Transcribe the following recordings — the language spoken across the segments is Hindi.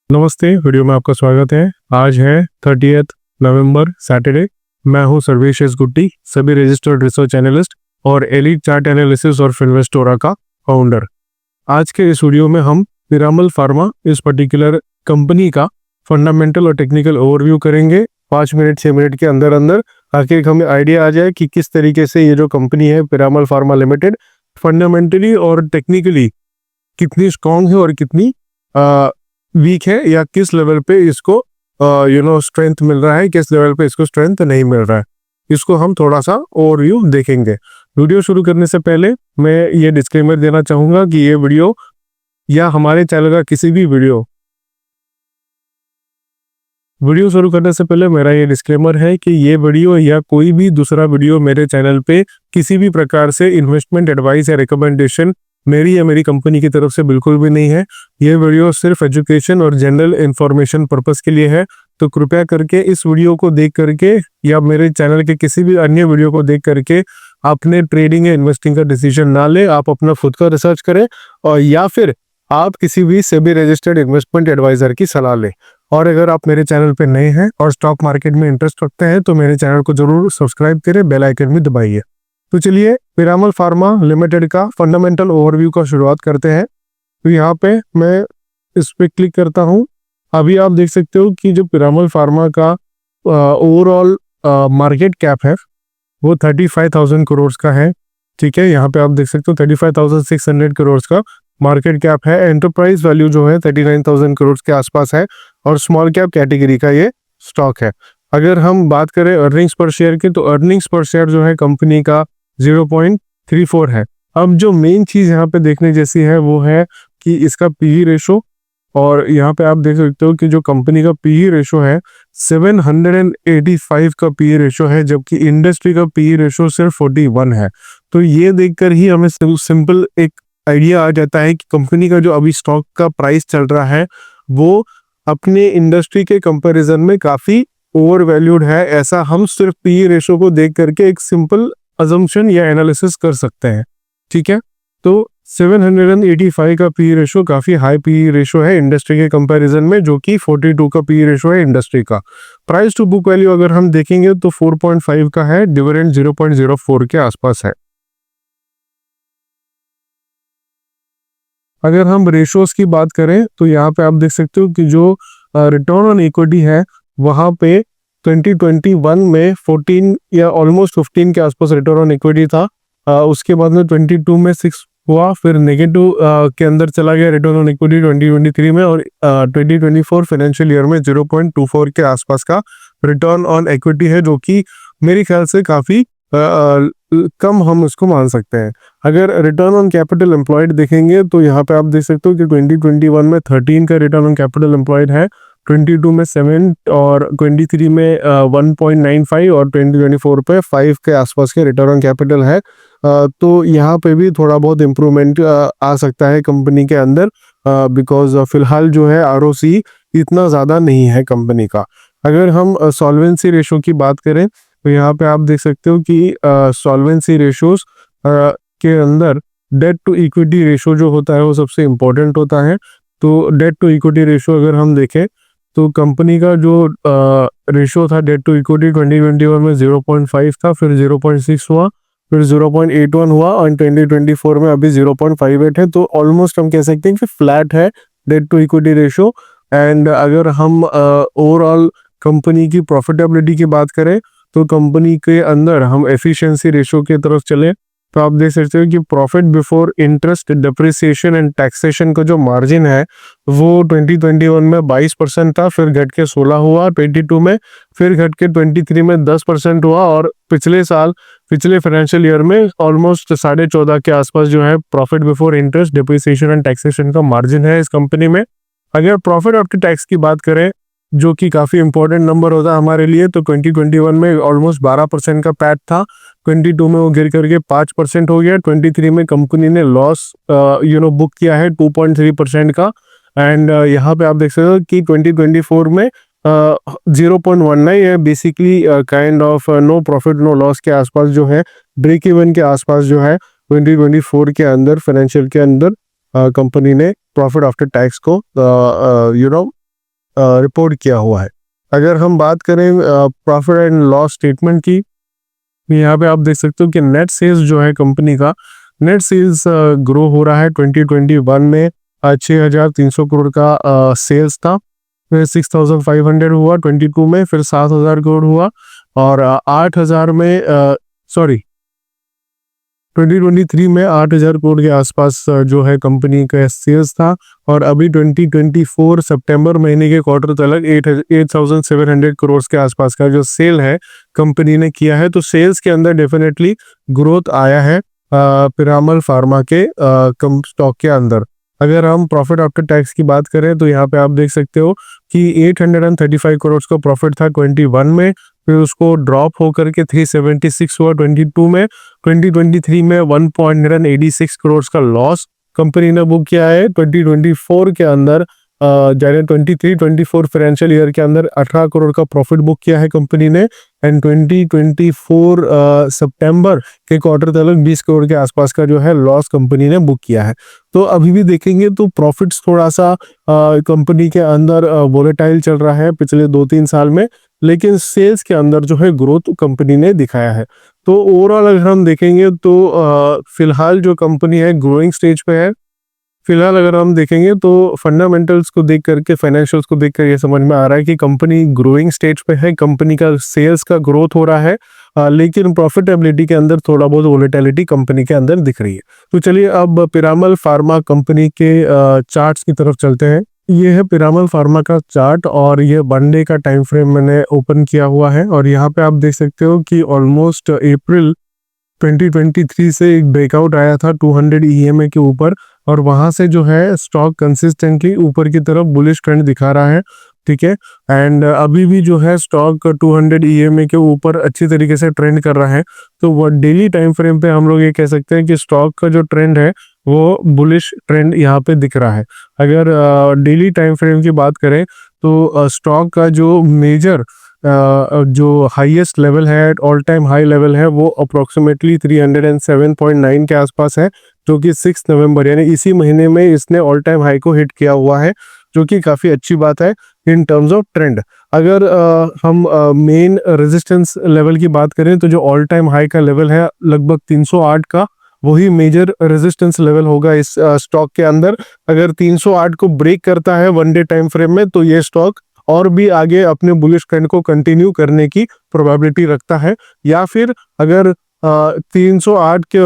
नमस्ते, वीडियो में आपका स्वागत है। आज है 30 नवंबर सैटरडे। मैं हूं सर्वेश एस गुट्टी, सभी रजिस्टर्ड रिसर्च एनालिस्ट और एलीट चार्ट एनालिसिस और फिन्वेस्टोरा का फाउंडर। आज के इस वीडियो में हम पिरामल फार्मा इस पर्टिकुलर कंपनी का फंडामेंटल और टेक्निकल ओवरव्यू करेंगे 5 मिनट 6 मिनट के अंदर अंदर, ताकि एक हमें आइडिया आ जाए कि किस तरीके से ये जो कंपनी है पिरामल फार्मा लिमिटेड फंडामेंटली और टेक्निकली कितनी स्ट्रांग है और कितनी वीक है, या किस लेवल पे इसको स्ट्रेंथ मिल रहा है, किस लेवल पे इसको स्ट्रेंथ नहीं मिल रहा है। इसको हम थोड़ा सा ओवरव्यू देखेंगे। वीडियो शुरू करने से पहले मैं ये डिस्क्लेमर देना चाहूंगा कि ये वीडियो या हमारे चैनल का किसी भी वीडियो शुरू करने से पहले मेरा ये डिस्क्लेमर है कि ये वीडियो या कोई भी दूसरा वीडियो मेरे चैनल पे किसी भी प्रकार से इन्वेस्टमेंट एडवाइस या रिकमेंडेशन मेरी या मेरी कंपनी की तरफ से बिल्कुल भी नहीं है। ये वीडियो सिर्फ एजुकेशन और जनरल इंफॉर्मेशन पर्पस के लिए है। तो कृपया करके इस वीडियो को देख करके या मेरे चैनल के किसी भी अन्य वीडियो को देख करके अपने ट्रेडिंग या इन्वेस्टिंग का डिसीजन ना ले। आप अपना खुद का रिसर्च करें और या फिर आप किसी भी सेबी रजिस्टर्ड इन्वेस्टमेंट एडवाइजर की सलाह लें। और अगर आप मेरे चैनल पे नए हैं और स्टॉक मार्केट में इंटरेस्ट रखते हैं तो मेरे चैनल को जरूर सब्सक्राइब करें, बेल आइकन भी दबाइए। तो चलिए पिरामल फार्मा लिमिटेड का फंडामेंटल ओवरव्यू का शुरुआत करते हैं। तो यहाँ पे मैं इस पे क्लिक करता हूँ। अभी आप देख सकते हो कि जो पिरामल फार्मा का ओवरऑल मार्केट कैप है वो 35,000 करोड़ का है। ठीक है, यहाँ पे आप देख सकते हो 35,600 करोड़ का मार्केट कैप है। एंटरप्राइज वैल्यू जो है 39,000 करोड़ के आसपास है और स्मॉल कैप कैटेगरी का ये स्टॉक है। अगर हम बात करें अर्निंग्स पर शेयर की, तो अर्निंग्स पर शेयर जो है कंपनी का 0.34 है। अब जो मेन चीज यहाँ पे देखने जैसी है वो है कि इसका पीई रेशो, और यहाँ पे आप देख सकते हो कि जो कंपनी का पीई रेशो है 785 का पीई रेशो है, जबकि इंडस्ट्री का पीई रेशो सिर्फ 41 है। तो ये देखकर ही हमें सिंपल एक आइडिया आ जाता है कि कंपनी का जो अभी स्टॉक का प्राइस चल रहा है वो अपने इंडस्ट्री के कंपैरिजन में काफी ओवर वैल्यूड है। ऐसा हम सिर्फ पीई रेशो को देख करके एक सिंपल अजम्पशन या एनालिसिस कर सकते हैं। ठीक है, तो 785 का पीई रेशो काफी हाई पीई रेशो है इंडस्ट्री के कंपैरिजन में, जो कि 42 का पीई रेशो है इंडस्ट्री का। प्राइस टू बुक वैल्यू अगर हम देखेंगे तो 4.5 का है, डिविडेंड 0.04 के आसपास है। अगर हम रेशोज की बात करें तो यहाँ पे आप देख सकते हो कि जो रिटर्न ऑन इक्विटी है वहां पे 2021 में 14 या ऑलमोस्ट 15 के आसपास रिटर्न ऑन इक्विटी था। उसके बाद में 22 में 6 हुआ, फिर नेगेटिव के अंदर चला गया रिटर्न ऑन इक्विटी 2023 में, और 2024 फाइनेंशियल ईयर में 0.24 के आसपास का रिटर्न ऑन इक्विटी है, जो कि मेरे ख्याल से काफी कम हम उसको मान सकते हैं। अगर रिटर्न ऑन कैपिटल एम्प्लॉयड देखेंगे तो यहाँ पे आप देख सकते हो कि 2021 में 13 का रिटर्न ऑन कैपिटल एम्प्लॉयड है, 22 में 7 और 23 में 1.95 और 2024 पे 5 के आसपास के रिटर्न ऑन कैपिटल है। तो यहाँ पे भी थोड़ा बहुत इम्प्रूवमेंट आ सकता है कंपनी के अंदर, बिकॉज फिलहाल जो है आरओसी इतना ज़्यादा नहीं है कंपनी का। अगर हम सॉल्वेंसी रेशो की बात करें तो यहाँ पे आप देख सकते हो कि सॉल्वेंसी रेशोज के अंदर डेट टू इक्विटी रेशो जो होता है वो सबसे इम्पोर्टेंट होता है। तो डेट टू इक्विटी रेशो अगर हम देखें तो कंपनी का जो रेशो था डेट टू इक्विटी 2021 में 0.5 था, फिर 0.6 हुआ, फिर 0.81 हुआ, और 2024 में अभी 0.58 है। तो ऑलमोस्ट हम कह सकते हैं कि फ्लैट है debt to equity ratio. And अगर हम ओवरऑल कंपनी की प्रॉफिटेबिलिटी की बात करें तो कंपनी के अंदर हम एफिशिएंसी रेशो की तरफ चले तो आप देख सकते हो कि profit before interest depreciation and taxation का जो मार्जिन है वो 2021 में 22% था, फिर घट के 16 हुआ 22 में, फिर घट के 23 में 10% हुआ, और पिछले फाइनेंशियल ईयर में ऑलमोस्ट 14.5 के आसपास जो है profit before interest depreciation and taxation का मार्जिन है इस कंपनी में। अगर प्रॉफिट आफ्टर टैक्स की बात करें जो कि काफी इंपॉर्टेंट नंबर होता है हमारे लिए, तो 2021 में ऑलमोस्ट 12% का पैट था, 22 में वो गिर करके 5% हो गया, 23 में कंपनी ने लॉस बुक किया है 2.3% का। एंड यहाँ पे आप देख सकते हो कि 2024 में 0.19 है, basically kind of no profit no loss के आसपास जो है, ब्रेक इवन के आसपास जो है 2024 के अंदर फाइनेंशियल के अंदर कंपनी ने प्रॉफिट आफ्टर टैक्स को रिपोर्ट किया हुआ है। अगर हम बात करें प्रॉफिट एंड लॉस स्टेटमेंट की, यहाँ पे आप देख सकते हो कि नेट सेल्स जो है कंपनी का, नेट सेल्स ग्रो हो रहा है। 2021 में 6,300 करोड़ का सेल्स था, फिर 6,500 हुआ 22 में, फिर 7,000 करोड़ हुआ, और 8,000 में सॉरी 2023 में 8,000 करोड़ के आसपास जो है कंपनी का सेल्स था। और अभी 2024 सितंबर महीने के क्वार्टर तक 8,700 करोड़ के आसपास का जो सेल है कंपनी ने किया है। तो सेल्स के अंदर डेफिनेटली ग्रोथ आया है पिरामल फार्मा के स्टॉक के अंदर। अगर हम प्रॉफिट आफ्टर टैक्स की बात करें तो यहाँ पे आप देख सकते हो कि 835 करोड़ का प्रॉफिट था 21 में, फिर उसको ड्रॉप होकर के 376 हुआ 22 में। 2023 में 1.86 करोड़ का लॉस कंपनी ने बुक किया है। 2024 के अंदर जाने 23-24 फाइनेंशियल ईयर के अंदर 18 करोड़ का प्रॉफिट बुक किया है कंपनी ने। एंड 2024 सितंबर के क्वार्टर तक 20 करोड़ के आसपास का जो है लॉस कंपनी ने बुक किया है। तो अभी भी देखेंगे तो प्रॉफिट्स थोड़ा सा कंपनी के अंदर वोलेटाइल चल रहा है पिछले 2-3 साल में, लेकिन सेल्स के अंदर जो है ग्रोथ कंपनी ने दिखाया है। तो ओवरऑल अगर हम देखेंगे तो फिलहाल जो कंपनी है ग्रोइंग स्टेज पे है। फिलहाल अगर हम देखेंगे तो फंडामेंटल्स को देख करके, फाइनेंशियल्स को देख कर ये समझ में आ रहा है कि कंपनी ग्रोइंग स्टेज पे है, कंपनी का सेल्स का ग्रोथ हो रहा है, लेकिन प्रॉफिटेबिलिटी के अंदर थोड़ा बहुत वोलेटिलिटी कंपनी के अंदर दिख रही है। तो चलिए अब पिरामल फार्मा कंपनी के चार्ट्स की तरफ चलते हैं। ये है पिरामल फार्मा का चार्ट और ये 1 डे का टाइम फ्रेम मैंने ओपन किया हुआ है। और यहाँ पे आप देख सकते हो कि ऑलमोस्ट अप्रैल 2023 से एक ब्रेकआउट आया था 200 EMA के ऊपर, और वहां से जो है स्टॉक कंसिस्टेंटली ऊपर की तरफ बुलिश ट्रेंड दिखा रहा है। ठीक है, एंड अभी भी जो है स्टॉक 200 EMA के ऊपर अच्छी तरीके से ट्रेंड कर रहा है। तो वो डेली टाइम फ्रेम पे हम लोग ये कह सकते हैं कि स्टॉक का जो ट्रेंड है वो बुलिश ट्रेंड यहाँ पे दिख रहा है। अगर डेली टाइम फ्रेम की बात करें तो स्टॉक का जो मेजर जो हाईएस्ट लेवल है, ऑल टाइम हाई लेवल है, वो अप्रोक्सीमेटली 307.9 के आसपास है, जो कि 6 नवंबर यानी इसी महीने में इसने ऑल टाइम हाई को हिट किया हुआ है, जो कि काफ़ी अच्छी बात है इन टर्म्स ऑफ ट्रेंड। अगर हम मेन रेजिस्टेंस लेवल की बात करें तो जो ऑल टाइम हाई का लेवल है लगभग 308 का, वही मेजर रेजिस्टेंस लेवल होगा इस स्टॉक के अंदर। अगर 308 को ब्रेक करता है 1 डे टाइम फ्रेम में तो ये स्टॉक और भी आगे अपने बुलिश ट्रेंड को कंटिन्यू करने की प्रोबेबिलिटी रखता है। या फिर अगर 308 के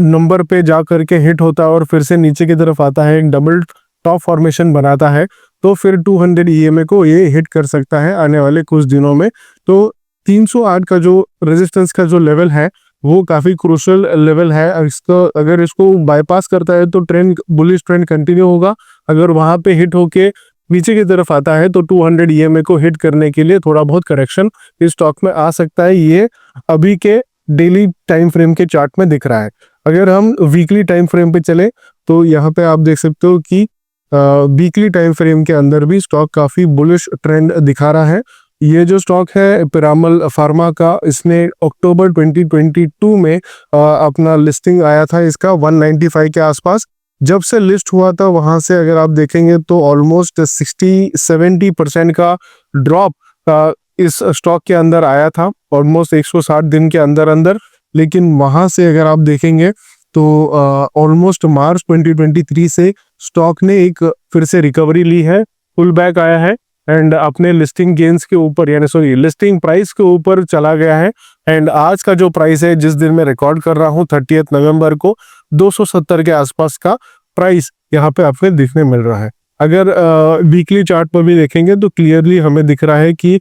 नंबर पे जा करके हिट होता है और फिर से नीचे की तरफ आता है, एक डबल टॉप फॉर्मेशन बनाता है, तो फिर 200 EMA को ये हिट कर सकता है आने वाले कुछ दिनों में। तो 308 का जो रेजिस्टेंस का जो लेवल है वो काफी क्रूशियल लेवल है। अगर इसको बाईपास करता है तो ट्रेंड, बुलिश ट्रेंड कंटिन्यू होगा। अगर वहां पे हिट होके नीचे की तरफ आता है तो 200 EMA को हिट करने के लिए थोड़ा बहुत करेक्शन इस स्टॉक में आ सकता है। ये अभी के डेली टाइम फ्रेम के चार्ट में दिख रहा है। अगर हम वीकली टाइम फ्रेम पे चले तो यहाँ पे आप देख सकते हो कि वीकली टाइम फ्रेम के अंदर भी स्टॉक काफी बुलिश ट्रेंड दिखा रहा है। ये जो स्टॉक है पिरामल फार्मा का, इसने अक्टूबर 2022 में अपना लिस्टिंग आया था इसका 195 के आसपास। जब से लिस्ट हुआ था वहां से अगर आप देखेंगे तो ऑलमोस्ट 60-70% का ड्रॉप इस स्टॉक के अंदर आया था ऑलमोस्ट 160 दिन के अंदर अंदर। लेकिन वहां से अगर आप देखेंगे तो ऑलमोस्ट मार्च 2023 से स्टॉक ने एक फिर से रिकवरी ली है, पुल बैक आया है एंड अपने लिस्टिंग गेन्स के ऊपर, यानी सॉरी लिस्टिंग प्राइस के ऊपर चला गया है। एंड आज का जो प्राइस है, जिस दिन मैं रिकॉर्ड कर रहा हूँ 30 नवंबर को, 270 के आसपास का प्राइस यहाँ पे आपको दिखने मिल रहा है। अगर वीकली चार्ट पर भी देखेंगे तो क्लियरली हमें दिख रहा है कि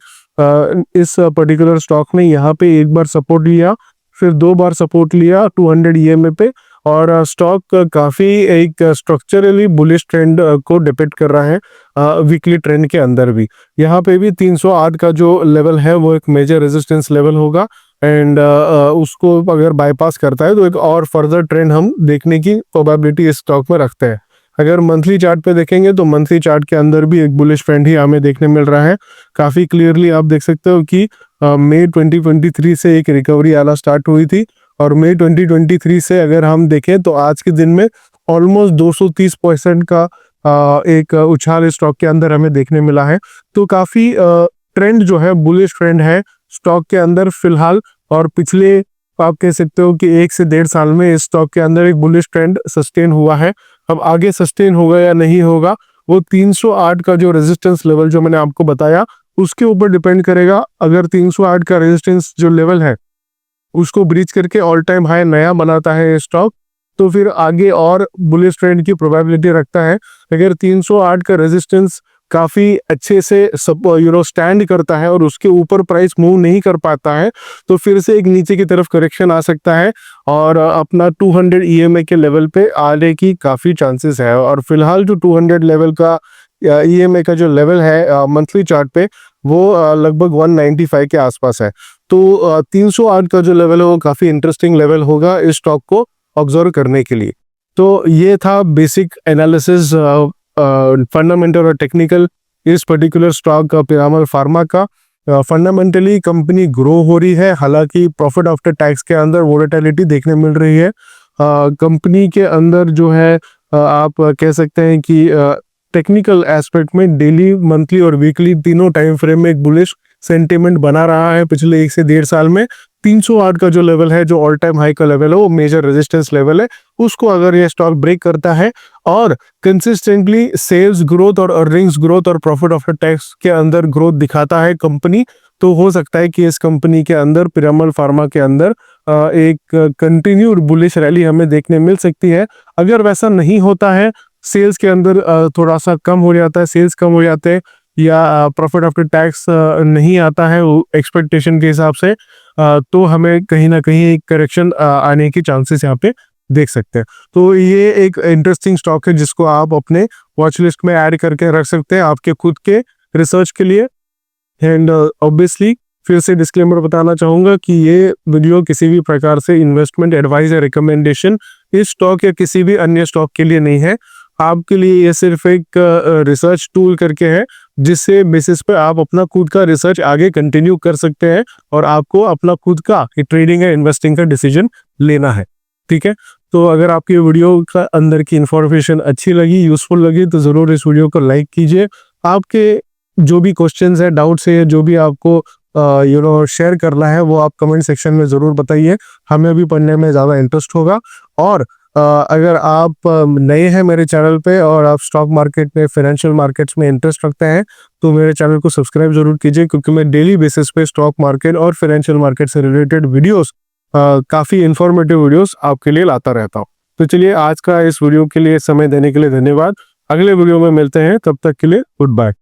इस पर्टिकुलर स्टॉक ने यहाँ पे एक बार सपोर्ट लिया, फिर 2 बार सपोर्ट लिया 200 EMA पे, और स्टॉक काफी एक स्ट्रक्चरली बुलिश ट्रेंड को डिपेक्ट कर रहा है वीकली ट्रेंड के अंदर भी। यहाँ पे भी 308 का जो लेवल है वो एक मेजर रेजिस्टेंस लेवल होगा, एंड उसको अगर बाईपास करता है तो एक और फर्दर ट्रेंड हम देखने की प्रोबेबिलिटी इस स्टॉक में रखते हैं। अगर मंथली चार्ट पे देखेंगे तो मंथली चार्ट के अंदर भी एक बुलिश ट्रेंड ही हमें देखने मिल रहा है। काफी क्लियरली आप देख सकते हो कि मई 2023 से एक रिकवरी आना स्टार्ट हुई थी, और मई 2023 से अगर हम देखें तो आज के दिन में ऑलमोस्ट 230% का एक उछाल इस स्टॉक के अंदर हमें देखने मिला है। तो काफी ट्रेंड जो है बुलिश ट्रेंड है स्टॉक के अंदर फिलहाल, और पिछले आप कह सकते हो कि 1 से 1.5 साल में इस स्टॉक के अंदर एक बुलिश ट्रेंड सस्टेन हुआ है। अब आगे सस्टेन होगा या नहीं होगा वो 308 का जो रेजिस्टेंस लेवल जो मैंने आपको बताया उसके ऊपर डिपेंड करेगा। अगर 308 का रेजिस्टेंस जो लेवल है उसको ब्रीच करके ऑल टाइम हाई नया बनाता है स्टॉक, तो फिर आगे और बुलिश ट्रेंड की प्रोबेबिलिटी रखता है। अगर 308 का रेजिस्टेंस काफी अच्छे से स्टैंड करता है और उसके ऊपर प्राइस मूव नहीं कर पाता है तो फिर से एक नीचे की तरफ करेक्शन आ सकता है और अपना 200 EMA के लेवल पे आने की काफी चांसेस है। और फिलहाल जो 200 लेवल का EMA का जो लेवल है मंथली चार्ट पे वो लगभग 195 के आसपास है। तो 308 का जो लेवल है वो काफी इंटरेस्टिंग लेवल होगा इस स्टॉक को ऑब्जर्व करने के लिए। तो ये था बेसिक एनालिसिस फंडामेंटल और टेक्निकल इस पर्टिकुलर स्टॉक पीरामल फार्मा का। फंडामेंटली कंपनी ग्रो हो रही है, हालांकि प्रॉफिट आफ्टर टैक्स के अंदर वोलेटिलिटी देखने मिल रही है। कंपनी के अंदर जो है आप कह सकते हैं कि टेक्निकल एस्पेक्ट में डेली, मंथली और वीकली तीनों टाइम फ्रेम में एक बुलिश सेंटीमेंट बना रहा है पिछले 1 से 1.5 साल में। 308 का जो लेवल है, जो ऑल टाइम हाई का लेवल है, वो मेजर रेजिस्टेंस लेवल है। उसको अगर ये स्टॉक ब्रेक करता है और कंसिस्टेंटली सेल्स ग्रोथ और अर्निंग्स ग्रोथ और प्रॉफिट आफ्टर टैक्स के अंदर ग्रोथ दिखाता है कंपनी, तो हो सकता है कि इस कंपनी के अंदर पीरामल फार्मा के अंदर एक कंटिन्यूड बुलिश रैली हमें देखने मिल सकती है। अगर वैसा नहीं होता है, सेल्स के अंदर थोड़ा सा कम हो जाता है, सेल्स कम हो जाते हैं या प्रॉफिट आफ्टर टैक्स नहीं आता है एक्सपेक्टेशन के हिसाब से, तो हमें कहीं ना कहीं एक करेक्शन आने की चांसेस यहाँ पे देख सकते हैं। तो ये एक इंटरेस्टिंग स्टॉक है जिसको आप अपने वॉच लिस्ट में ऐड करके रख सकते हैं आपके खुद के रिसर्च के लिए। एंड ऑब्वियसली फिर से डिस्क्लेमर बताना चाहूंगा कि ये वीडियो किसी भी प्रकार से इन्वेस्टमेंट एडवाइस या रिकमेंडेशन इस स्टॉक या किसी भी अन्य स्टॉक के लिए नहीं है। आपके लिए ये सिर्फ एक रिसर्च टूल करके है जिससे बेसिस पे आप अपना खुद का रिसर्च आगे कंटिन्यू कर सकते हैं और आपको अपना खुद का ट्रेडिंग या इन्वेस्टिंग का डिसीजन लेना है। ठीक है, तो अगर आपकी वीडियो का अंदर की इंफॉर्मेशन अच्छी लगी, यूजफुल लगी, तो जरूर इस वीडियो को लाइक कीजिए। आपके जो भी क्वेश्चंस है, डाउट्स है, जो भी आपको शेयर करना है वो आप कमेंट सेक्शन में जरूर बताइए, हमें भी पढ़ने में ज्यादा इंटरेस्ट होगा। और अगर आप नए हैं मेरे चैनल पे और आप स्टॉक मार्केट में, फाइनेंशियल मार्केट्स में इंटरेस्ट रखते हैं तो मेरे चैनल को सब्सक्राइब जरूर कीजिए, क्योंकि मैं डेली बेसिस पे स्टॉक मार्केट और फाइनेंशियल मार्केट से रिलेटेड वीडियोस, काफी इंफॉर्मेटिव वीडियोस आपके लिए लाता रहता हूँ। तो चलिए, आज का इस वीडियो के लिए समय देने के लिए धन्यवाद। अगले वीडियो में मिलते हैं, तब तक के लिए गुड बाय।